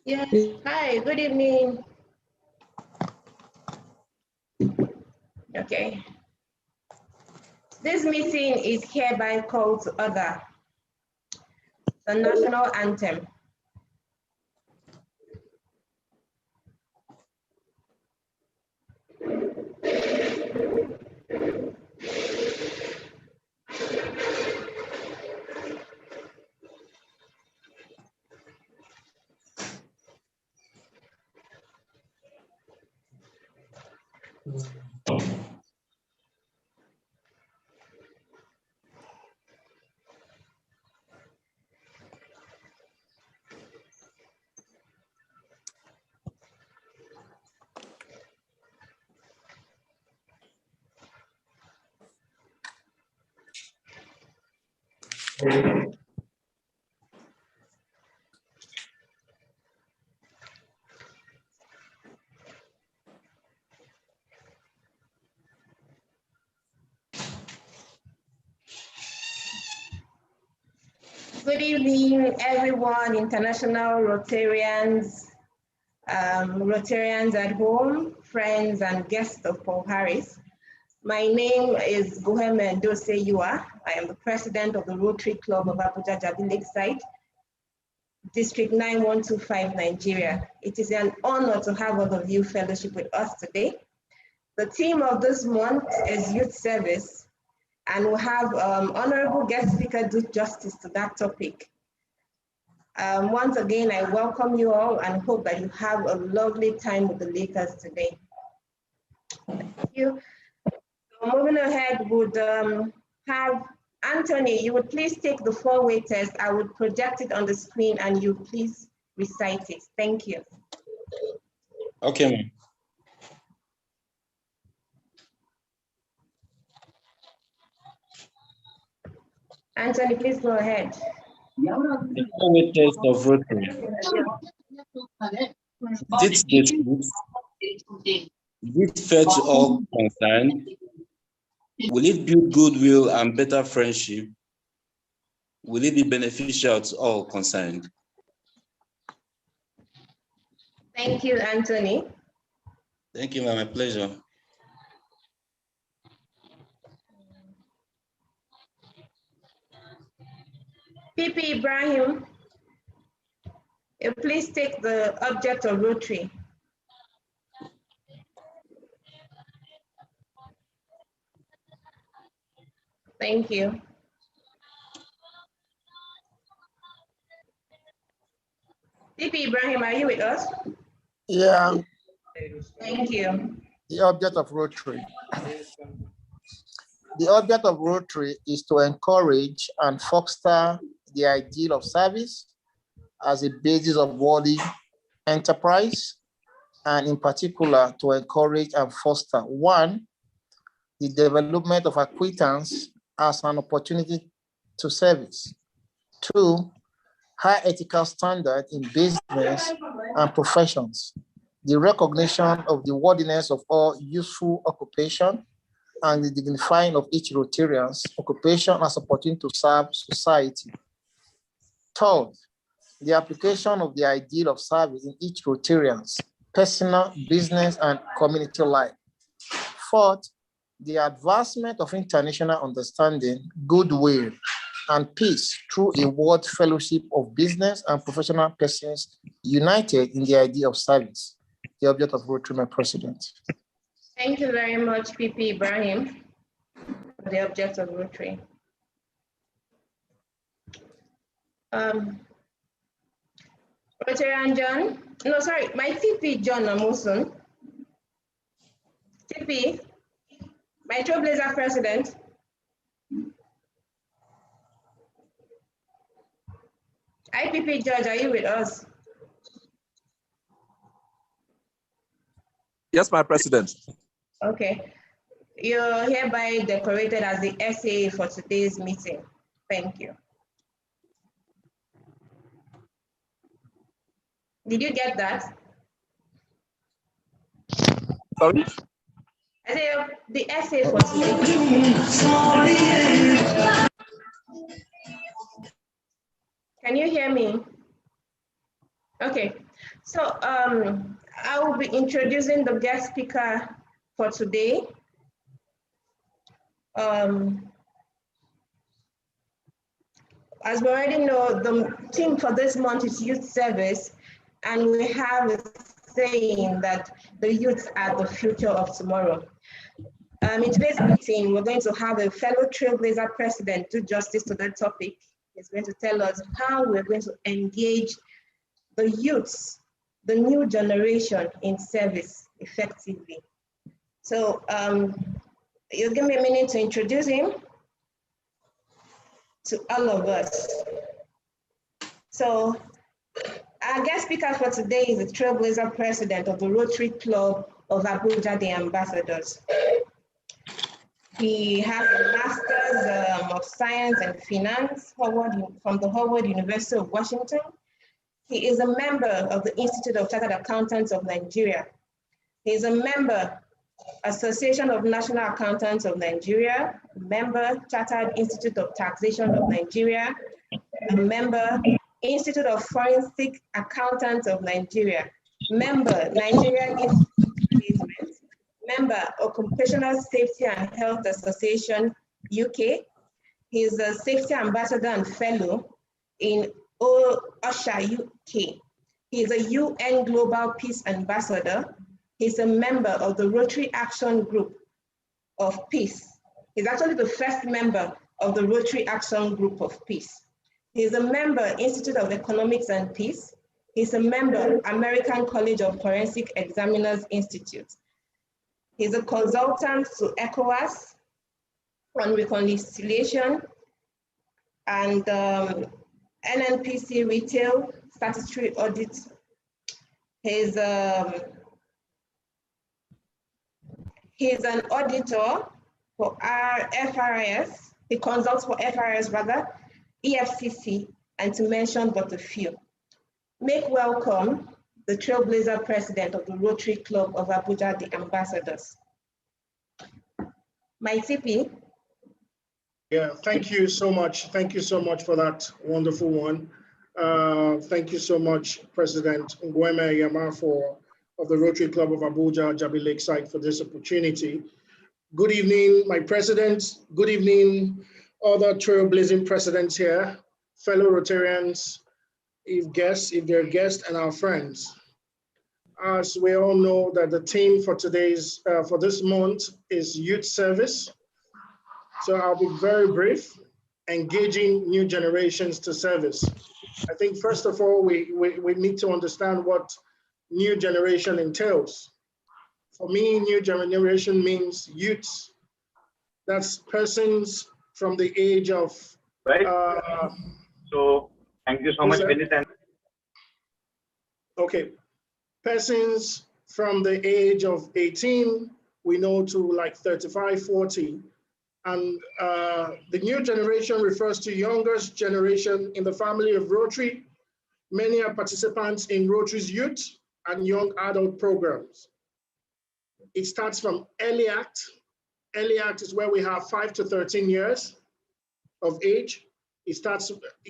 Yes. Hi, good evening. Okay. This meeting is hereby called to order. The national anthem. Good evening, everyone, international Rotarians, Rotarians at home, friends and guests of Paul Harris. My name is Gohem Ndose Yua. I am the president of the Rotary Club of Abuja, Jabi, Lakeside, District 9125, Nigeria. It is an honor to have all of you fellowship with us today. The theme of this month is youth service, and we'll have honorable guest speaker do justice to that topic. Once again, I welcome you all and hope that you have a lovely time with the Lakers today. Thank you. So moving ahead, would have Anthony, you would please take the four-way test. I would project it on the screen and you please recite it. Thank you. Okay, ma'am. Anthony, please go ahead. The four-way test of Rotary. Is it the truth? Is it fair to all concerned? Will it build goodwill and better friendship? Will it be beneficial to all concerned? Thank you, Anthony. Thank you, ma'am. My pleasure. PP Ibrahim, please take the object of Rotary. Thank you. PP Ibrahim, are you with us? Yeah. Thank you. The object of Rotary. The object of Rotary is to encourage and foster the ideal of service as a basis of worthy enterprise, and in particular to encourage and foster, one, the development of acquaintance as an opportunity to service. Two, high ethical standard in business and professions, the recognition of the worthiness of all useful occupation, and the dignifying of each Rotarian's occupation as opportunity to serve society. Third, the application of the ideal of service in each Rotarian's personal, business, and community life. Fourth, the advancement of international understanding, goodwill, and peace through a world fellowship of business and professional persons united in the idea of service. The object of Rotary, my president. Thank you very much, PP Ibrahim, for the object of Rotary. Rotarian John, no, sorry, my TP John Amusun. TP, my Trailblazer president. IPP George, are you with us? Yes, my president. Okay. You're hereby decorated as the SA for today's meeting. Thank you. Did you get that? Sorry? I said the SA for today. Can you hear me? Okay, so I will be introducing the guest speaker for today. As we already know, the theme for this month is youth service, and we have a saying that the youths are the future of tomorrow. In today's meeting, we're going to have a fellow Trailblazer president do justice to that topic. He's going to tell us how we're going to engage the youths, the new generation in service effectively. So you'll give me a minute to introduce him to all of us. So our guest speaker for today is the Trailblazer president of the Rotary Club of Abuja, the Ambassadors. He has a Master's of Science and Finance from the Howard University of Washington. He is a member of the Institute of Chartered Accountants of Nigeria. He is a member, Association of National Accountants of Nigeria, member, Chartered Institute of Taxation of Nigeria, a member, Institute of Forensic Accountants of Nigeria, member, Nigerian Institute of Management, member, Occupational Safety and Health Association, UK. He is a Safety Ambassador and Fellow in OSHA, UK. He is a UN Global Peace Ambassador. He's a member of the Rotary Action Group of Peace. He's actually the first member of the Rotary Action Group of Peace. He's a member, Institute of Economics and Peace. He's a member, American College of Forensic Examiners Institute. He's a consultant to ECOWAS on reconciliation and NNPC Retail Statutory Audit. He's an auditor for our FRS. He consults for FRS rather, EFCC, and to mention but a few. Make welcome the Trailblazer president of the Rotary Club of Abuja, the Ambassadors. My TP. Yeah, thank you so much. Thank you so much for that wonderful one. Thank you so much, President Nwafor of the Rotary Club of Abuja, Jabi, Lakeside, for this opportunity. Good evening, my president. Good evening, other Trailblazing presidents here, fellow Rotarians, if they're guests, and our friends. As we all know that the theme for for this month is youth service. So I'll be very brief, engaging new generations to service. I think first of all, we need to understand what new generation entails. For me, new generation means youths. That's persons from the age of... Right. So thank you so much, Vinith. Okay. Persons from the age of 18, we know, to like 35, 40. And the new generation refers to youngest generation in the family of Rotary. Many are participants in Rotary's youth and young adult programs. It starts from early act. Early act is where we have 5 to 13 years of age. It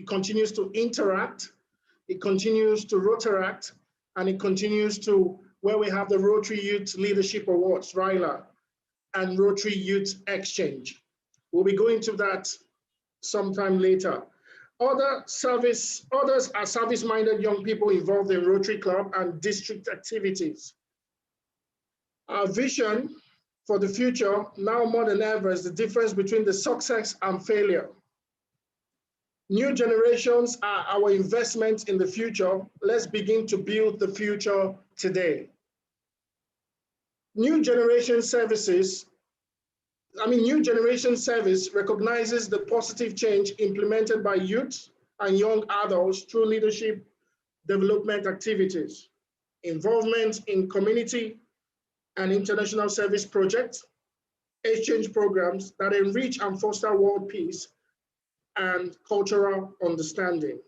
continues to interact. It continues to Rotaract, and it continues to where we have the Rotary Youth Leadership Awards, RYLA, and Rotary Youth Exchange. We'll be going to that sometime later. Others are service-minded young people involved in Rotary Club and district activities. Our vision for the future, now more than ever, is the difference between the success and failure. New generations are our investment in the future. Let's begin to build the future today. New generation service recognizes the positive change implemented by youth and young adults through leadership development activities, involvement in community and international service projects, exchange programs that enrich and foster world peace and cultural understanding.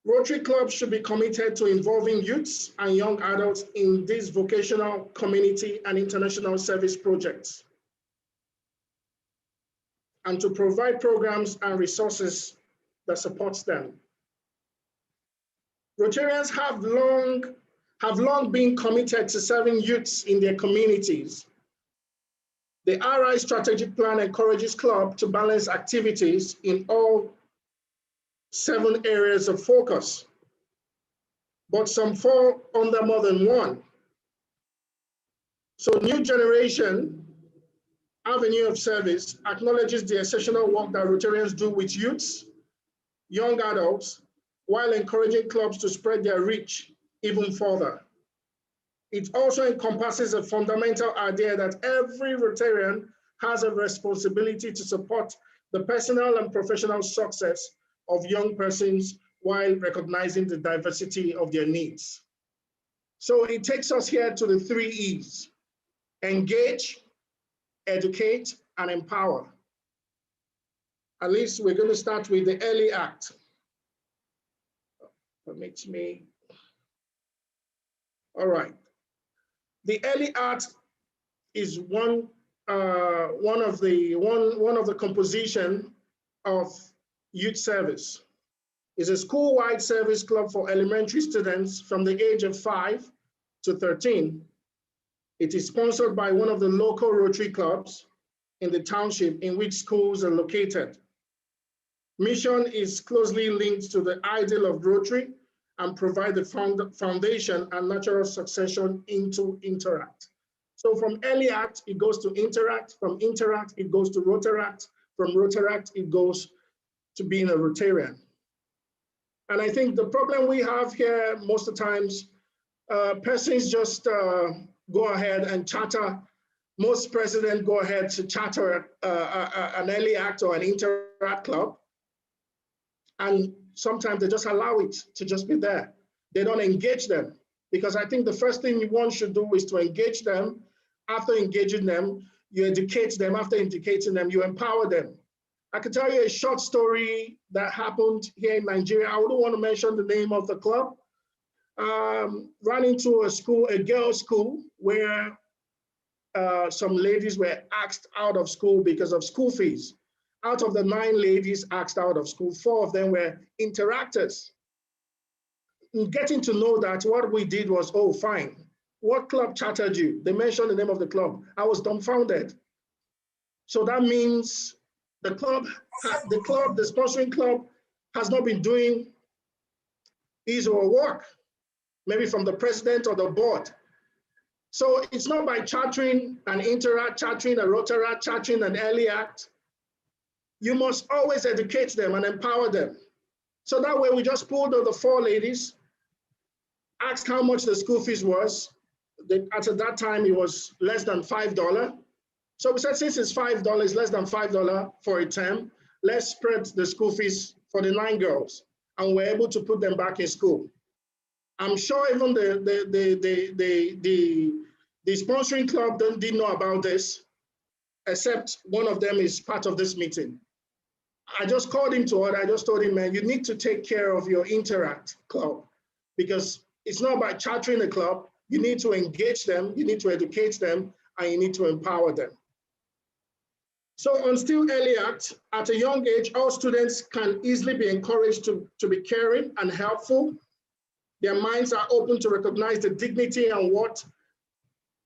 Rotary clubs should be committed to involving youths and young adults in these vocational, community, and international service projects, and to provide programs and resources that supports them. Rotarians have long been committed to serving youths in their communities. The RI strategic plan encourages club to balance activities in all 7 areas of focus, but some fall under more than one. So New Generation Avenue of Service acknowledges the exceptional work that Rotarians do with youths, young adults, while encouraging clubs to spread their reach even further. It also encompasses a fundamental idea that every Rotarian has a responsibility to support the personal and professional success of young persons while recognizing the diversity of their needs. So it takes us here to the 3 E's: engage, educate, and empower. At least we're going to start with the early act. Permit me. All right. The early act is one of the composition of youth service. It's a school-wide service club for elementary students from the age of 5 to 13. It is sponsored by one of the local Rotary clubs in the township in which schools are located. Mission is closely linked to the ideal of Rotary and provide the foundation and natural succession into Interact. So from early act, it goes to Interact. From Interact, it goes to Rotaract. From Rotaract, it goes to being a Rotarian. And I think the problem we have here most of the times, persons just go ahead and charter. Most presidents go ahead to charter an early act or an Interact club. And sometimes they just allow it to just be there. They don't engage them, because I think the first thing one should do is to engage them. After engaging them, you educate them. After educating them, you empower them. I can tell you a short story that happened here in Nigeria. I wouldn't want to mention the name of the club. Ran into a school, a girls' school, where some ladies were asked out of school because of school fees. Out of the 9 ladies asked out of school, 4 of them were interactors. In getting to know that, what we did was, oh, fine. What club chartered you? They mentioned the name of the club. I was dumbfounded. So that means the sponsoring club has not been doing his or her work, maybe from the president or the board. So it's not by chartering an Interact, chartering a Rotaract, chartering an early act. You must always educate them and empower them. So that way we just pulled out the 4 ladies, asked how much the school fees was. At that time, it was less than $5. So we said, since it's $5, less than $5 for a term, let's spread the school fees for the 9 girls. And we're able to put them back in school. I'm sure even the sponsoring club didn't know about this, except one of them is part of this meeting. I just called him to order. I just told him, man, you need to take care of your Interact club, because it's not about chartering a club. You need to engage them, you need to educate them, and you need to empower them. So on still early act, at a young age, all students can easily be encouraged to be caring and helpful. Their minds are open to recognize the dignity and worth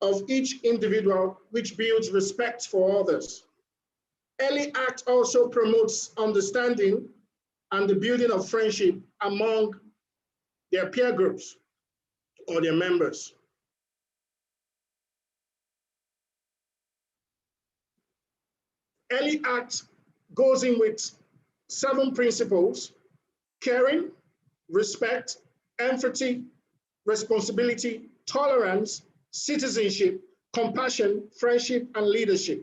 of each individual, which builds respect for others. Early act also promotes understanding and the building of friendship among their peer groups or their members. Early act goes in with 7 principles: caring, respect, empathy, responsibility, tolerance, citizenship, compassion, friendship, and leadership.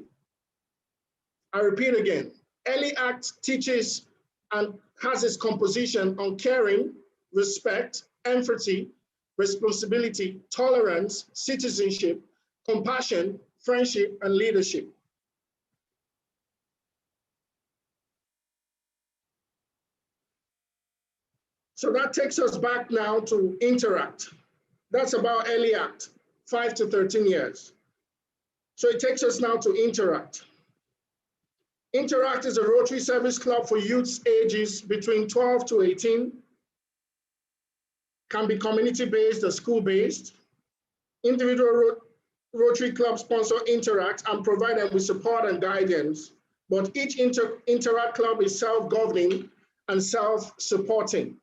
I repeat again, early act teaches and has its composition on caring, respect, empathy, responsibility, tolerance, citizenship, compassion, friendship, and leadership. So that takes us back now to Interact. That's about early act, 5 to 13 years. So it takes us now to Interact. Interact is a Rotary service club for youths ages between 12 to 18, can be community-based or school-based. Individual Rotary club sponsor Interact and provide them with support and guidance, but each Interact club is self-governing and self-supporting.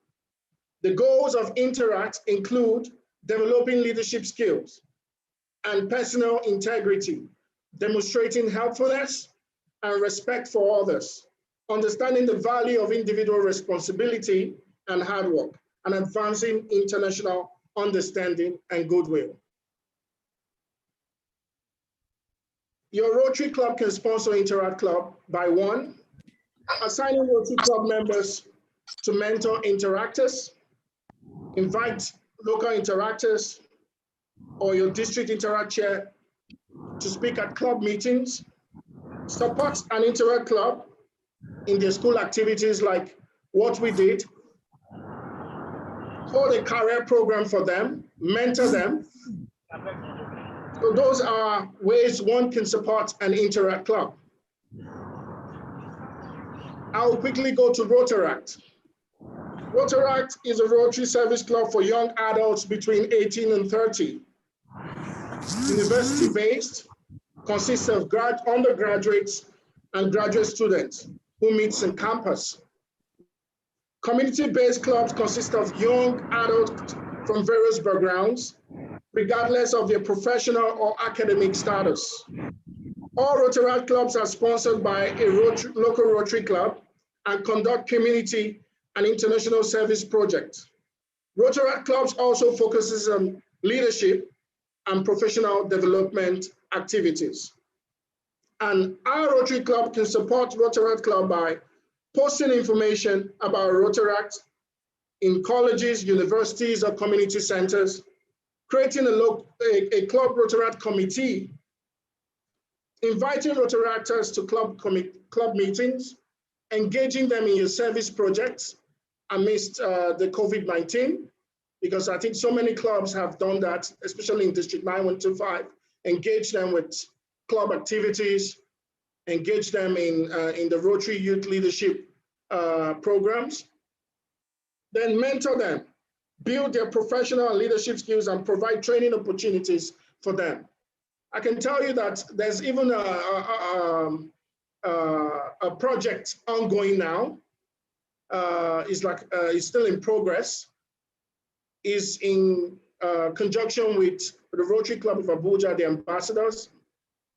The goals of Interact include developing leadership skills and personal integrity, demonstrating helpfulness and respect for others, understanding the value of individual responsibility and hard work, and advancing international understanding and goodwill. Your Rotary Club can sponsor Interact Club by 1, assigning Rotary Club members to mentor interactors, invite local interactors or your district Interact chair to speak at club meetings, support an Interact Club in their school activities like what we did, hold a career program for them, mentor them. So those are ways one can support an Interact Club. I'll quickly go to Rotaract. Rotaract is a Rotary service club for young adults between 18 and 30. University-based, consists of undergraduates and graduate students who meet on campus. Community-based clubs consist of young adults from various backgrounds, regardless of their professional or academic status. All Rotaract clubs are sponsored by a local Rotary club and conduct community and international service projects. Rotaract clubs also focuses on leadership and professional development activities. And our Rotary Club can support Rotaract Club by posting information about Rotaract in colleges, universities, or community centers, creating a club Rotaract committee, inviting Rotaractors to club meetings, engaging them in your service projects amidst the COVID-19, because I think so many clubs have done that, especially in District 9125, engage them with club activities, engage them in the Rotary Youth Leadership programs, then mentor them, build their professional and leadership skills, and provide training opportunities for them. I can tell you that there's even a project ongoing now. It's still in progress. Is in conjunction with the Rotary Club of Abuja, the ambassadors,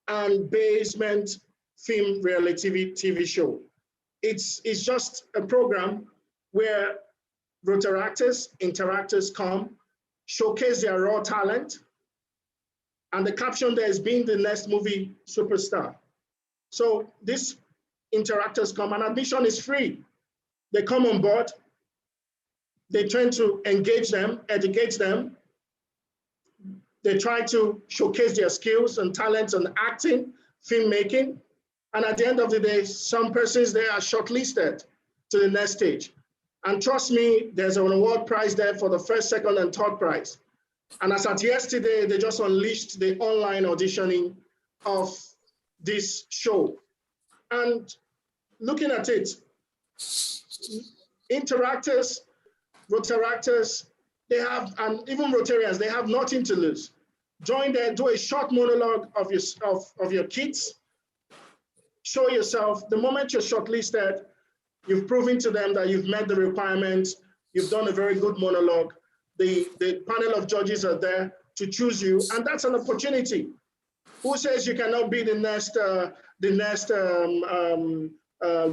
and Basement Film Reality TV show. It's just a program where Rotaractors, interactors come, showcase their raw talent, and the caption there is being the next movie superstar. So these interactors come, and admission is free. They come on board, they try to engage them, educate them. They try to showcase their skills and talents on acting, filmmaking. And at the end of the day, some persons there are shortlisted to the next stage. And trust me, there's an award prize there for the first, second, and third prize. And as at yesterday, they just unleashed the online auditioning of this show. And looking at it, interactors, Rotaractors, they have, and even Rotarians, they have nothing to lose. Join there, do a short monologue of your kids, show yourself. The moment you're shortlisted, you've proven to them that you've met the requirements, you've done a very good monologue. The panel of judges are there to choose you, and that's an opportunity. Who says you cannot be the next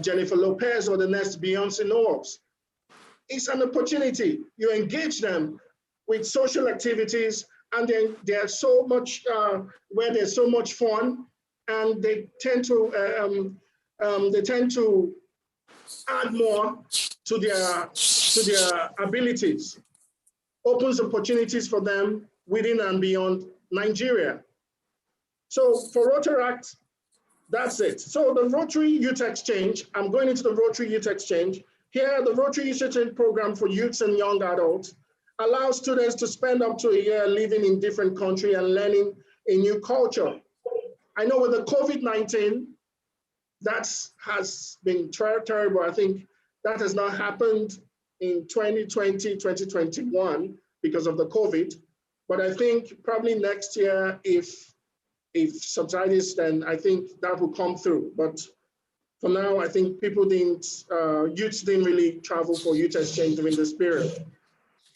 Jennifer Lopez or the next Beyonce Knowles? It's an opportunity. You engage them with social activities, and then there's so much where there's so much fun, and they tend to add more to their abilities. Opens opportunities for them within and beyond Nigeria. So for Rotaract, that's it. So the Rotary Youth Exchange, I'm going into the Rotary Youth Exchange. Here, the Rotary Youth Exchange program for youths and young adults allows students to spend up to a year living in different countries and learning a new culture. I know with the COVID-19, That has been terrible. I think that has not happened in 2020, 2021 because of the COVID. But I think probably next year, if subsidies, then I think that will come through. But for now, I think youths didn't really travel for youth exchange during this period.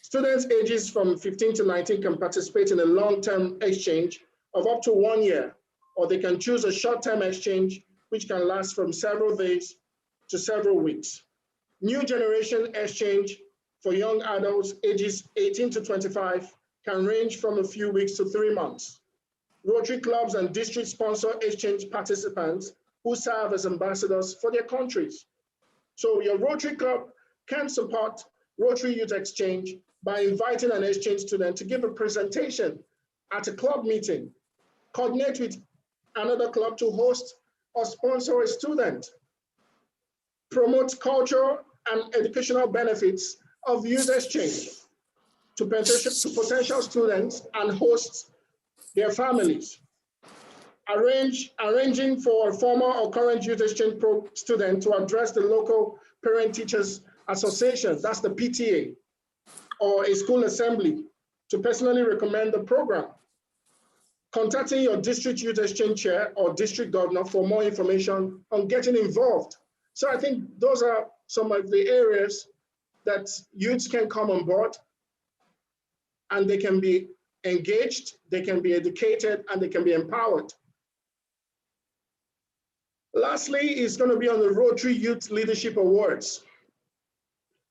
Students ages from 15 to 19 can participate in a long-term exchange of up to 1 year, or they can choose a short-term exchange, which can last from several days to several weeks. New generation exchange for young adults ages 18 to 25 can range from a few weeks to 3 months. Rotary clubs and district sponsor exchange participants who serve as ambassadors for their countries. So your Rotary club can support Rotary Youth Exchange by inviting an exchange student to give a presentation at a club meeting, coordinate with another club to host or sponsor a student, promote cultural and educational benefits of youth exchange to potential students and hosts their families. Arranging for a former or current youth exchange student to address the local parent teachers association, that's the PTA, or a school assembly to personally recommend the program. Contacting your district youth exchange chair or district governor for more information on getting involved. So I think those are some of the areas that youths can come on board and they can be engaged, they can be educated, and they can be empowered. Lastly, it's going to be on the Rotary Youth Leadership Awards,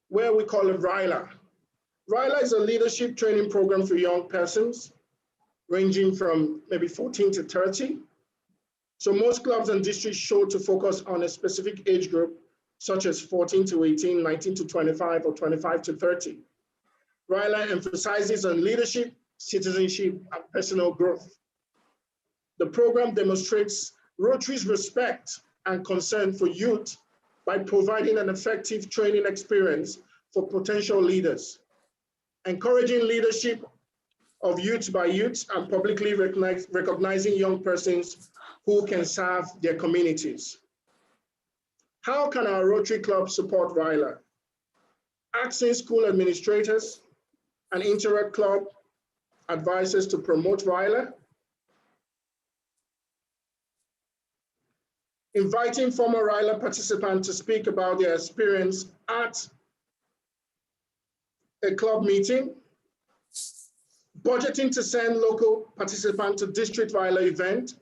where we call it RYLA. RYLA is a leadership training program for young persons, ranging from maybe 14 to 30. So most clubs and districts show to focus on a specific age group, such as 14 to 18, 19 to 25, or 25 to 30. RYLA emphasizes on leadership, citizenship, and personal growth. The program demonstrates Rotary's respect and concern for youth by providing an effective training experience for potential leaders, encouraging leadership of youth by youth, and publicly recognizing young persons who can serve their communities. How can our Rotary Club support RYLA? Asking school administrators and Interact Club advisors to promote RYLA, inviting former RYLA participants to speak about their experience at a club meeting, budgeting to send local participants to district RYLA event,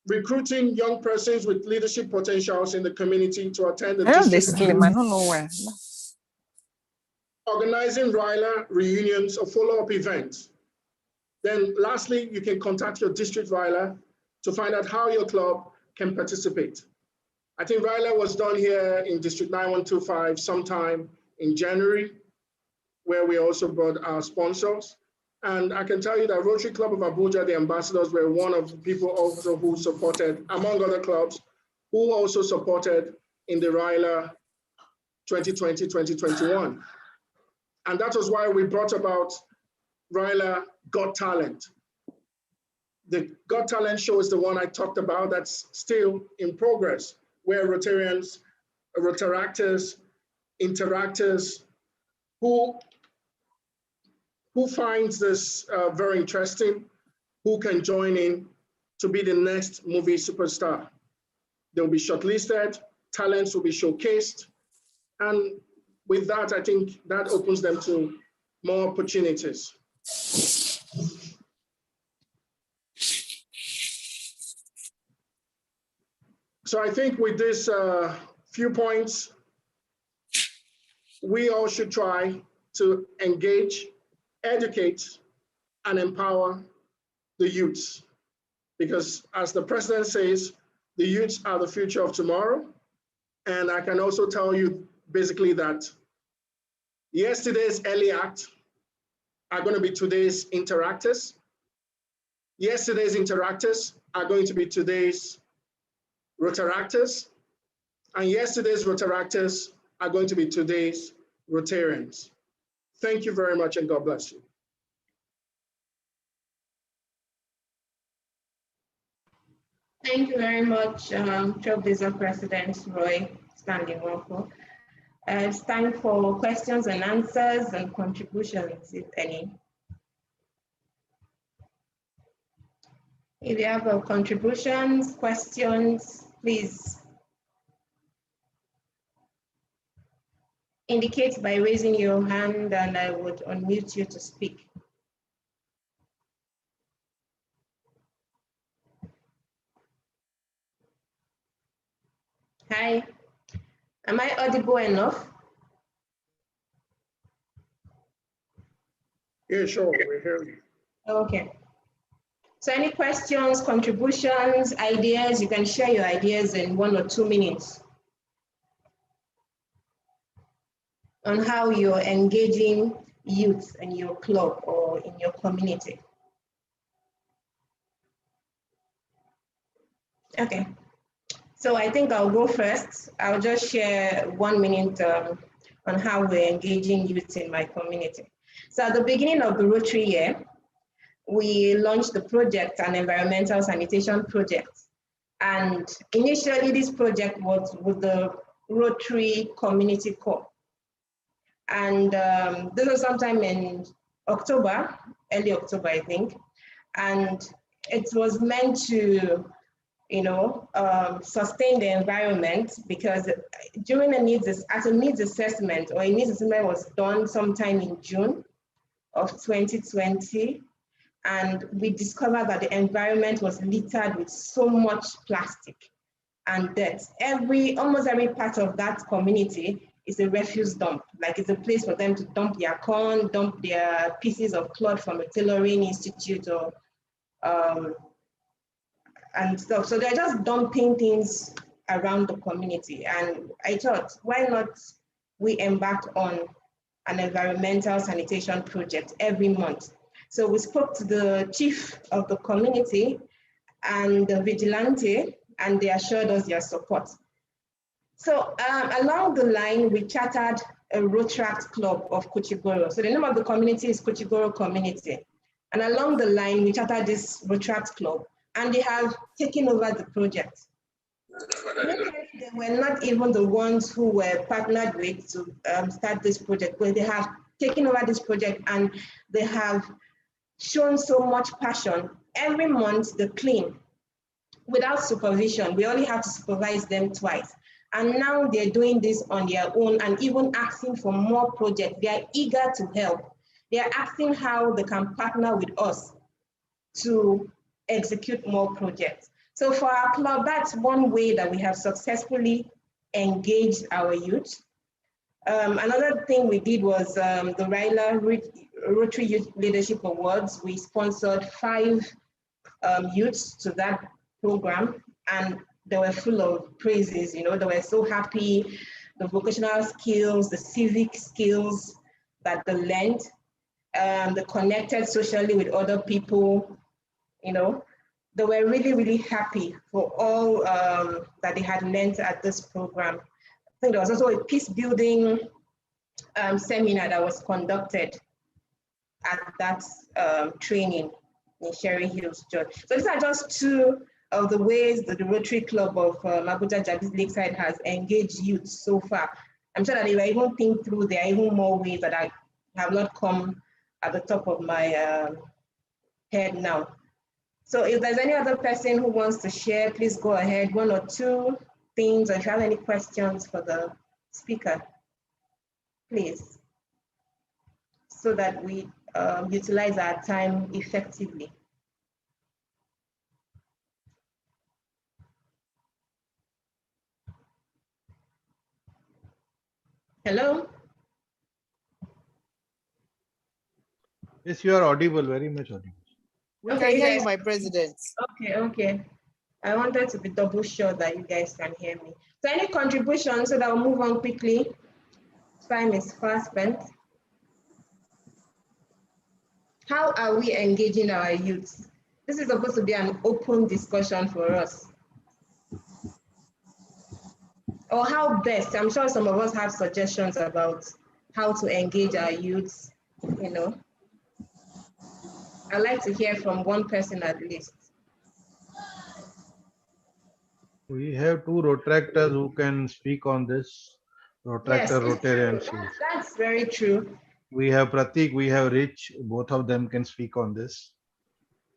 recruiting young persons with leadership potentials in the community to attend the district. I don't know where. Organizing RYLA reunions or follow-up events. Then lastly, you can contact your district RYLA to find out how your club can participate. I think RYLA was done here in District 9125 sometime in January, where we also brought our sponsors. And I can tell you that Rotary Club of Abuja, the ambassadors, were one of the people also who supported, among other clubs, who also supported in the RYLA 2020-2021. And that was why we brought about RYLA Got Talent. The Got Talent show is the one I talked about that's still in progress, where Rotarians, Rotaractors, Interactors, who finds this very interesting, who can join in to be the next movie superstar. They'll be shortlisted, talents will be showcased, and with that, I think that opens them to more opportunities. So I think with this few points, we all should try to engage, educate, and empower the youths. Because as the president says, the youths are the future of tomorrow. And I can also tell you basically that yesterday's early act are going to be today's interactors. Yesterday's interactors are going to be today's Rotaractors. And yesterday's Rotaractors are going to be today's Rotarians. Thank you very much, and God bless you. Thank you very much, Trailblazer President Roy-Stanley Nwafor. It's time for questions and answers and contributions, if any. If you have contributions, questions, please indicate by raising your hand and I would unmute you to speak. Hi, am I audible enough? Yeah, sure, we hear you. Okay. So any questions, contributions, ideas, you can share your ideas in 1 or 2 minutes on how you're engaging youth in your club or in your community. Okay, so I think I'll go first. I'll just share 1 minute on how we're engaging youth in my community. So at the beginning of the Rotary year, we launched the project, an environmental sanitation project. And initially this project was with the Rotary Community Corps. And this was sometime in October, early October, I think. And it was meant to, sustain the environment, because during a needs assessment, or a needs assessment was done sometime in June of 2020. And we discovered that the environment was littered with so much plastic and dirt. Almost every part of that community is a refuse dump. Like, it's a place for them to dump their corn, dump their pieces of cloth from a tailoring institute, or and stuff. So they're just dumping things around the community. And I thought, why not we embark on an environmental sanitation project every month? So we spoke to the chief of the community and the vigilante, and they assured us their support. So along the line, we chartered a Rotaract Club of Kuchigoro. So the name of the community is Kuchigoro Community. And along the line, we chartered this Rotaract Club, and they have taken over the project. They were not even the ones who were partnered with to start this project, but they have taken over this project, and they have shown so much passion. Every month they clean without supervision. We only have to supervise them twice. And now they're doing this on their own and even asking for more projects. They are eager to help. They are asking how they can partner with us to execute more projects. So for our club, that's one way that we have successfully engaged our youth. Another thing we did was the Ryla Rotary Youth Leadership Awards. We sponsored 5 youths to that program, and they were full of praises. They were so happy. The vocational skills, the civic skills that they learned, they connected socially with other people. They were really, really happy for all that they had learned at this program. I think there was also a peace building seminar that was conducted at that training in Sherry Hills, Georgia. So these are just 2 of the ways that the Rotary Club of Abuja, Jabi, Lakeside has engaged youth so far. I'm sure that if I even think through, there are even more ways that I have not come at the top of my head now. So if there's any other person who wants to share, please go ahead, 1 or 2 things, or if you have any questions for the speaker, please, so that we utilize our time effectively. Hello? Yes, you are audible, very much audible. We can hear you, my president. Okay. I wanted to be double sure that you guys can hear me. So any contributions, so that we'll move on quickly. Time is fast spent. How are we engaging our youth? This is supposed to be an open discussion for us. Or how best, I'm sure some of us have suggestions about how to engage our youths, I'd like to hear from one person at least. We have two Rotractors who can speak on this. Yes, Rotractor, it's true. Rotarians. That's very true. We have Pratik, we have Rich. Both of them can speak on this.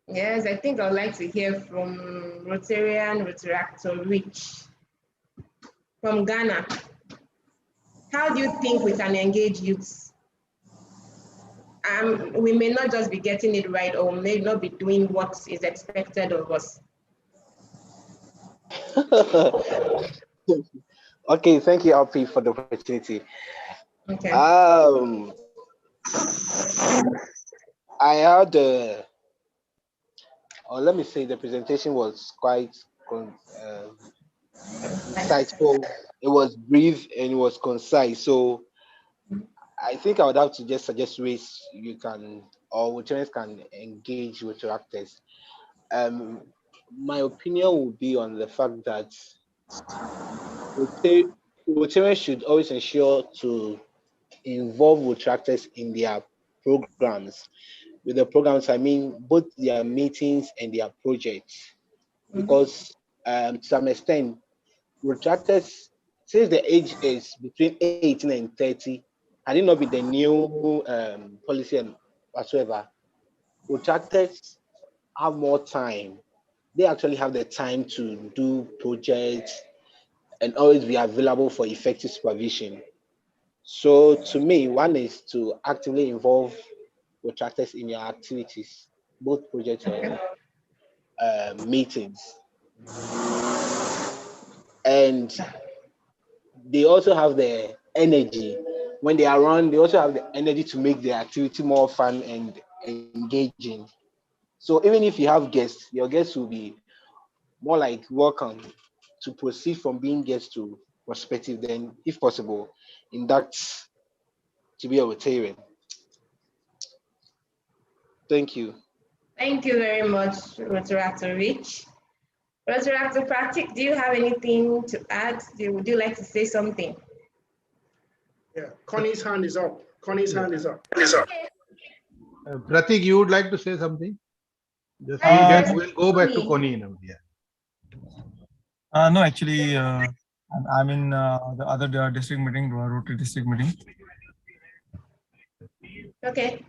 Yes, I think I'd like to hear from Rotarian Rotaractor Rich from Ghana. How do you think we can engage youths? We may not just be getting it right, or may not be doing what is expected of us. Okay, thank you, LP, for the opportunity. Okay. I had, or let me say, the presentation was quite insightful. It was brief and it was concise. So I think I would have to just suggest ways you can, or Rotarians can engage with your actors. My opinion would be on the fact that Rotarians should always ensure to involve Rotaractors in their programs. With the programs, I mean both their meetings and their projects, because to some extent, Rotaractors, since the age is between 18 and 30, had it not be the new policy and whatsoever, Rotaractors have more time. They actually have the time to do projects and always be available for effective supervision. So to me, one is to actively involve Rotaractors in your activities, both projects and meetings. And they also have the energy. When they are around, they also have the energy to make the activity more fun and engaging. So even if you have guests, your guests will be more like welcome to proceed from being guests to prospective, then if possible, induct to be a Rotarian. Thank you. Thank you very much, Rotaractor Rich. Rotaractor Pratik, do you have anything to add? Would you like to say something? Yeah, Connie's hand is up. Connie's hand is up. Pratik, you would like to say something? Just we'll go back to Connie now. Yeah. No, actually, I'm in the other district meeting, Rotary district meeting. Okay.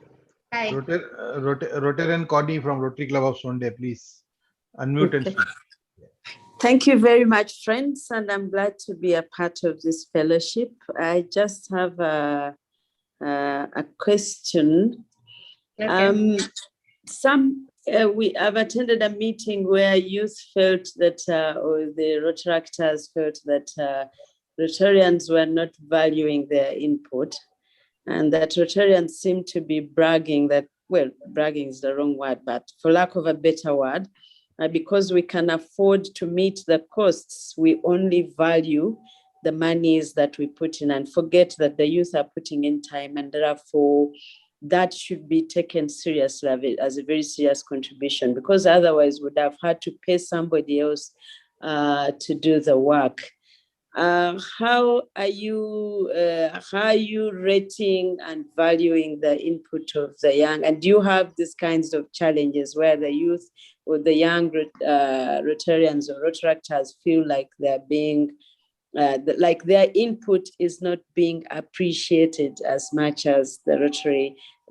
Hi. Rotarian Connie from Rotary Club of Sunday, please unmute and speak. Thank you very much, friends, and I'm glad to be a part of this fellowship. I just have a question. Okay. We have attended a meeting where youth felt that, or the Rotaractors felt that Rotarians were not valuing their input, and that Rotarians seem to be bragging that, well, bragging is the wrong word, but for lack of a better word, because we can afford to meet the costs, we only value the monies that we put in and forget that the youth are putting in time, and therefore that should be taken seriously as a very serious contribution, because otherwise would have had to pay somebody else to do the work. How are you rating and valuing the input of the young? And do you have these kinds of challenges where the youth or the young Rotarians or Rotaractors feel like they're being, like their input is not being appreciated as much as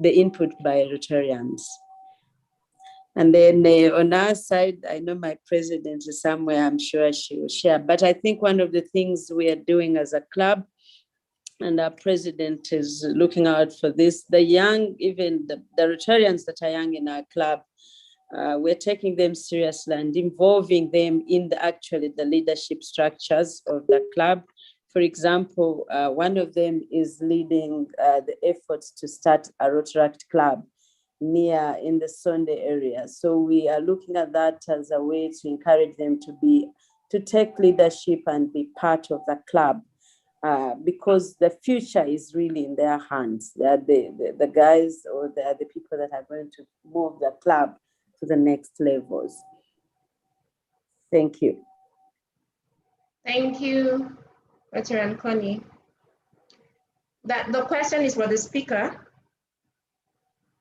the input by Rotarians? And then on our side, I know my president is somewhere, I'm sure she will share. But I think one of the things we are doing as a club, and our president is looking out for this, the young, even the Rotarians that are young in our club, we're taking them seriously and involving them in the leadership structures of the club. For example, one of them is leading the efforts to start a Rotaract club in the Sunday area. So we are looking at that as a way to encourage them to take leadership and be part of the club, because the future is really in their hands. They are the guys, or they are the people that are going to move the club to the next levels. Thank you. Thank you, Rotarian Connie. The question is for the speaker.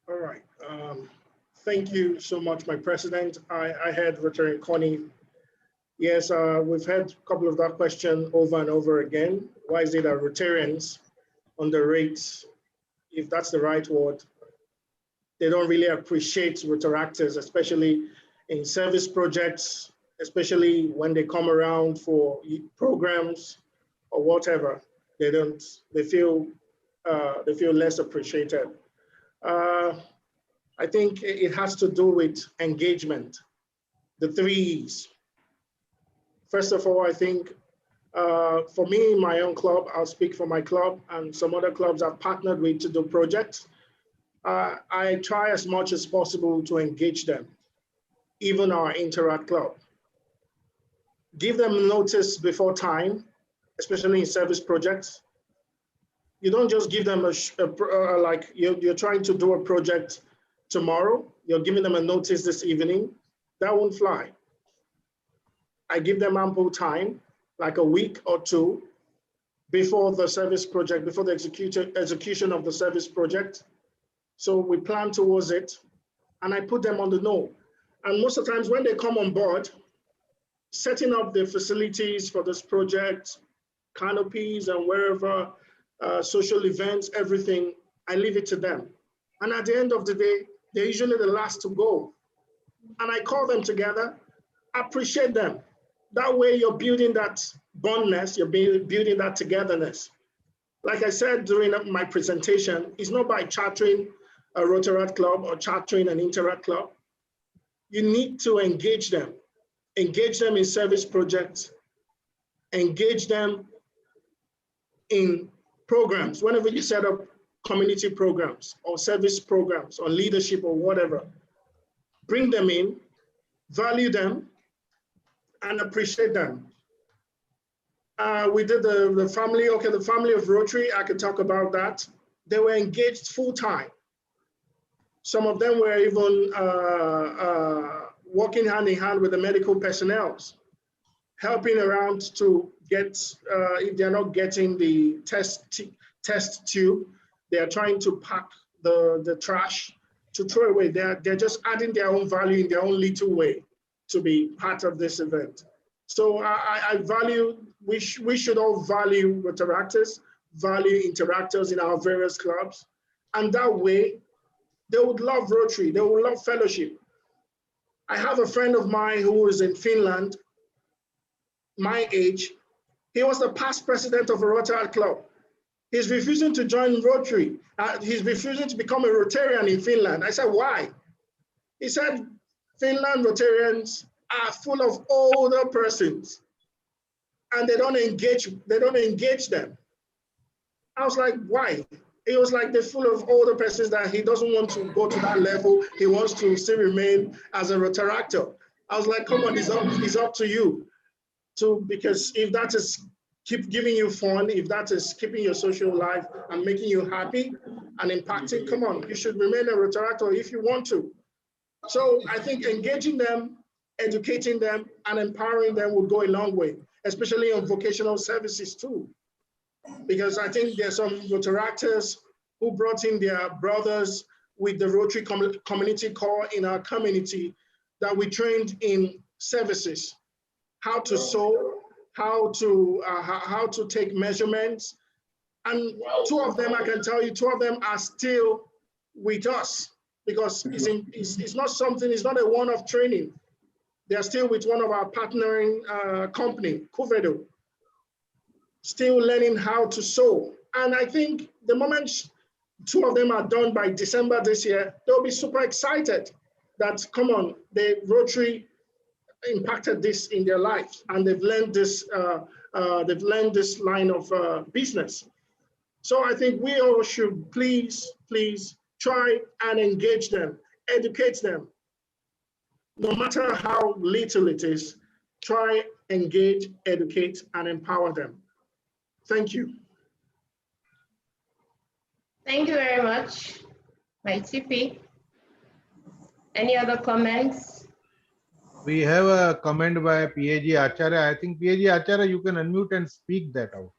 All right. Thank you so much, my president. I heard Rotarian Connie, Yes, we've had a couple of that question over and over again. Why is it that Rotarians underrate, if that's the right word, they don't really appreciate Rotaractors, especially in service projects, especially when they come around for programs or whatever. They feel less appreciated. I think it has to do with engagement, the 3 E's. First of all, I think for me, my own club, I'll speak for my club and some other clubs I've partnered with to do projects. I try as much as possible to engage them, even our Interact club. Give them notice before time, especially in service projects. You don't just give them like you're trying to do a project tomorrow, you're giving them a notice this evening. That won't fly. I give them ample time, like a week or 2 before the service project, before the execution of the service project. So we plan towards it and I put them on the know. And most of the times when they come on board, setting up the facilities for this project, canopies and wherever, social events, everything, I leave it to them. And at the end of the day, they're usually the last to go. And I call them together, appreciate them. That way you're building that bondness, you're building that togetherness. Like I said during my presentation, it's not by chartering a Rotaract club or chartering an Interact club. You need to engage them in service projects, engage them in programs. Whenever you set up community programs or service programs or leadership or whatever, bring them in, value them, and appreciate them. We did the family of Rotary, I could talk about that. They were engaged full time. Some of them were even working hand in hand with the medical personnel, helping around to get, if they're not getting the test tube, they are trying to pack the trash to throw away. They're just adding their own value in their own little way to be part of this event. So I value, we should all value Rotaractors, value interactors in our various clubs. And that way, they would love Rotary, they would love fellowship. I have a friend of mine who is in Finland, my age. He was the past president of a Rotary club. He's refusing to join Rotary. He's refusing to become a Rotarian in Finland. I said, why? He said, Finland Rotarians are full of older persons and they don't engage them. I was like, why? It was like they're full of older persons that he doesn't want to go to that level. He wants to still remain as a Rotaractor. I was like, come on, it's up to you. Because if that is keep giving you fun, if that is keeping your social life and making you happy and impacting, come on, you should remain a Rotaractor if you want to. So I think engaging them, educating them, and empowering them would go a long way, especially on vocational services too. Because I think there's some Rotaractors who brought in their brothers with the Rotary Community Corps in our community that we trained in services, how to sew, how to take measurements. And 2 of them, I can tell you, 2 of them are still with us because it's not something, it's not a one-off training. They're still with one of our partnering company, Cuvedo, still learning how to sew. And I think the moment 2 of them are done by December this year, they'll be super excited that, come on, the Rotary impacted this in their life and they've learned this line of business. So I think we all should please try and engage them, educate them. No matter how little it is, try, engage, educate, and empower them. Thank you. Thank you very much, my TP. Any other comments? We have a comment by PAG Acharya. I think PAG Acharya, you can unmute and speak that out.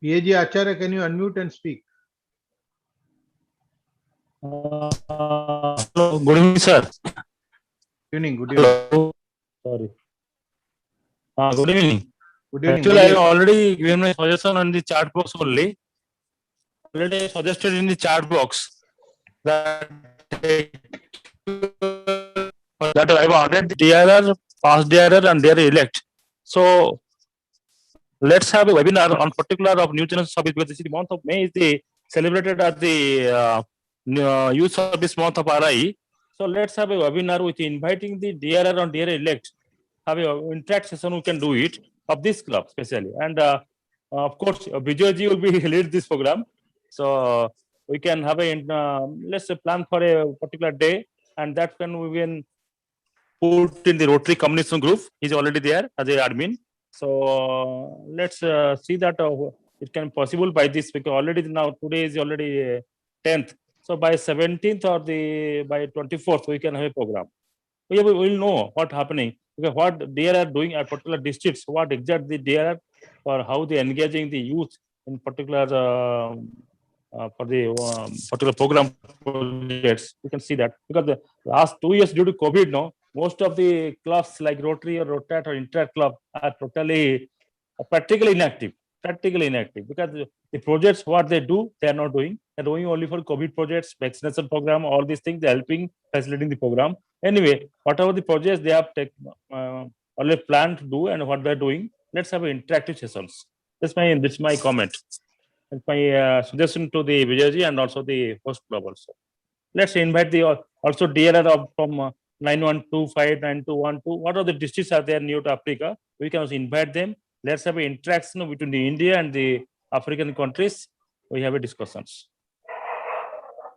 PAG Acharya, can you unmute and speak? Hello, good evening, sir. Good evening. Good evening. Hello. Sorry. Good evening. Good evening. Actually, I have already given my suggestion on the chat box only. Already suggested in the chat box that I have ordered DRR, past DRR, and DRR elect. So let's have a webinar on particular of new generation service, because this is the month of May is the celebrated as the youth service month of RI. So let's have a webinar with inviting the DRR and DRR elect. Have a interact session, we can do it of this club especially, and of course Vijayji will be lead this program. So we can have a let's say plan for a particular day, and that can we can put in the Rotary communication group. He's already there as a admin. So let's see that it can possible by this, because already now today is already 10th. So by 17th or by 24th we can have a program. We will know what happening, because what they are doing at particular districts, what exactly they are, or how they engaging the youth in particular for the particular program projects. You can see that, because the last 2 years due to COVID, no, most of the clubs like Rotary or Rotat or Interact club are totally practically inactive. Because the projects what they do, they are not doing. They're doing only for COVID projects, vaccination program, all these things. They're helping facilitating the program. Anyway, whatever the projects they have already planned to do and what they're doing, let's have interactive sessions. That's my comment. And my suggestion to the Vijayji and also the host club also. Let's invite the also DRR from 9125, 9212. What are the districts are there near to Africa? We can also invite them. Let's have an interaction between the India and the African countries. We have a discussions.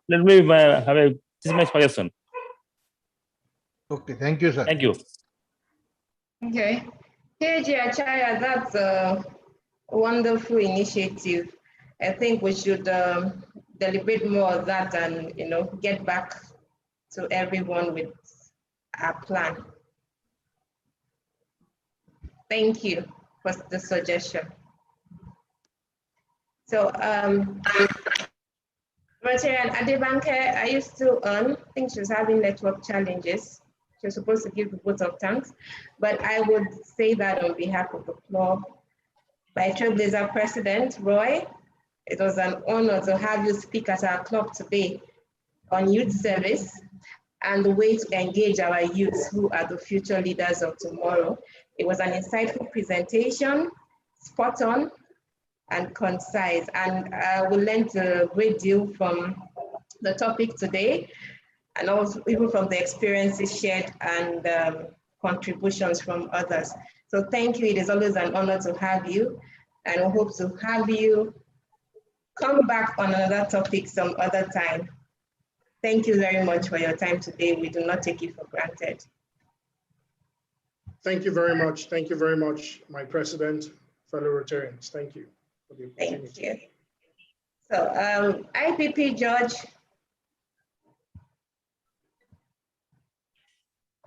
Let me have a. This is my suggestion. Okay, thank you, sir. Thank you. Okay. KG Achaya, that's a wonderful initiative. I think we should deliberate more of that and, get back to everyone with our plan. Thank you for the suggestion. So, Rotarian Adebanke, are you still on? I think she's having network challenges. She's supposed to give the vote of thanks, but I would say that on behalf of the club, by Trailblazer President Roy, it was an honor to have you speak at our club today on youth service and the way to engage our youth who are the future leaders of tomorrow. It was an insightful presentation, spot on and concise, and we learned a great deal from the topic today, and also even from the experiences shared and contributions from others. So thank you. It is always an honor to have you, and we hope to have you come back on another topic some other time. Thank you very much for your time today. We do not take it for granted. Thank you very much. Thank you very much, my president, fellow Rotarians. Thank you for the opportunity. Thank you. So IPP George.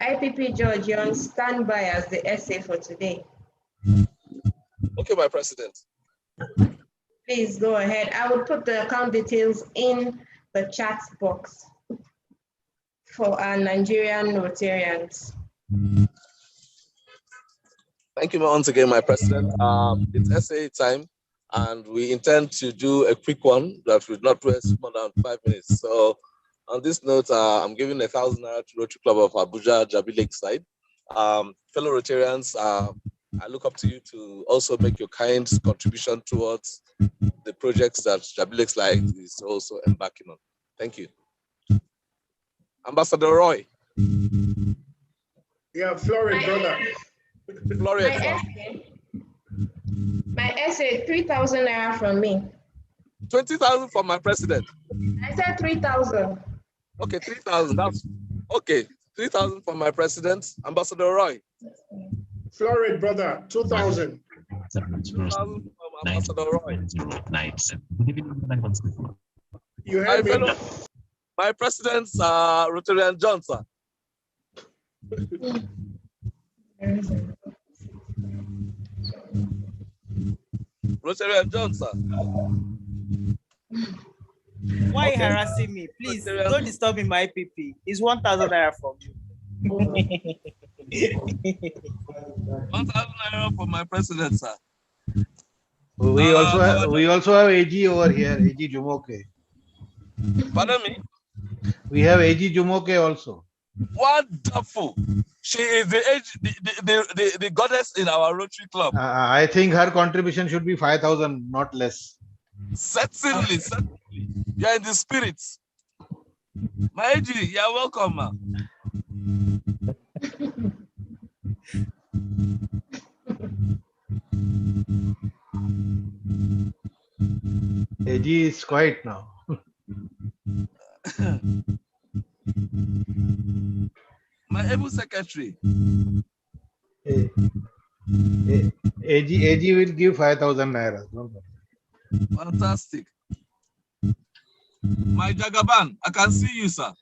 IPP George, you're on standby as the essay for today. Okay, my president. Please go ahead. I will put the account details in the chat box for our Nigerian Rotarians. Thank you once again, my president. It's essay time, and we intend to do a quick one that will not waste more than 5 minutes. So on this note, I'm giving 1,000 naira to Rotary Club of Abuja, Jabi, Lakeside. Fellow Rotarians, I look up to you to also make your kind contribution towards the projects that Jabi Lakeside is also embarking on. Thank you. Ambassador Roy. Yeah, Florid, brother. Florid. My essay, 3,000 naira from me. 20,000 from my president. I said 3,000. Okay, 3,000. That's okay. 3,000 from my president, Ambassador Roy. Florid, brother, 2,000. 2,000 from Ambassador Roy. You heard me. My president's Rotarian Johnson. Rotarian Johnson. Why are you Okay. harassing me? Please don't disturb me, my PP. It's 1,000 naira from you. 1,000 naira for my president, sir. We also have AG over here, AG Jumoke. Pardon me? We have AG Jumoke also. Wonderful. She is the goddess in our Rotary Club. I think her contribution should be 5,000, not less. Certainly. You're in the spirits. My AG, you're welcome, ma. AG is quiet now. My able secretary. AG will give 5,000 naira. Fantastic. My Jagaban, I can see you, sir.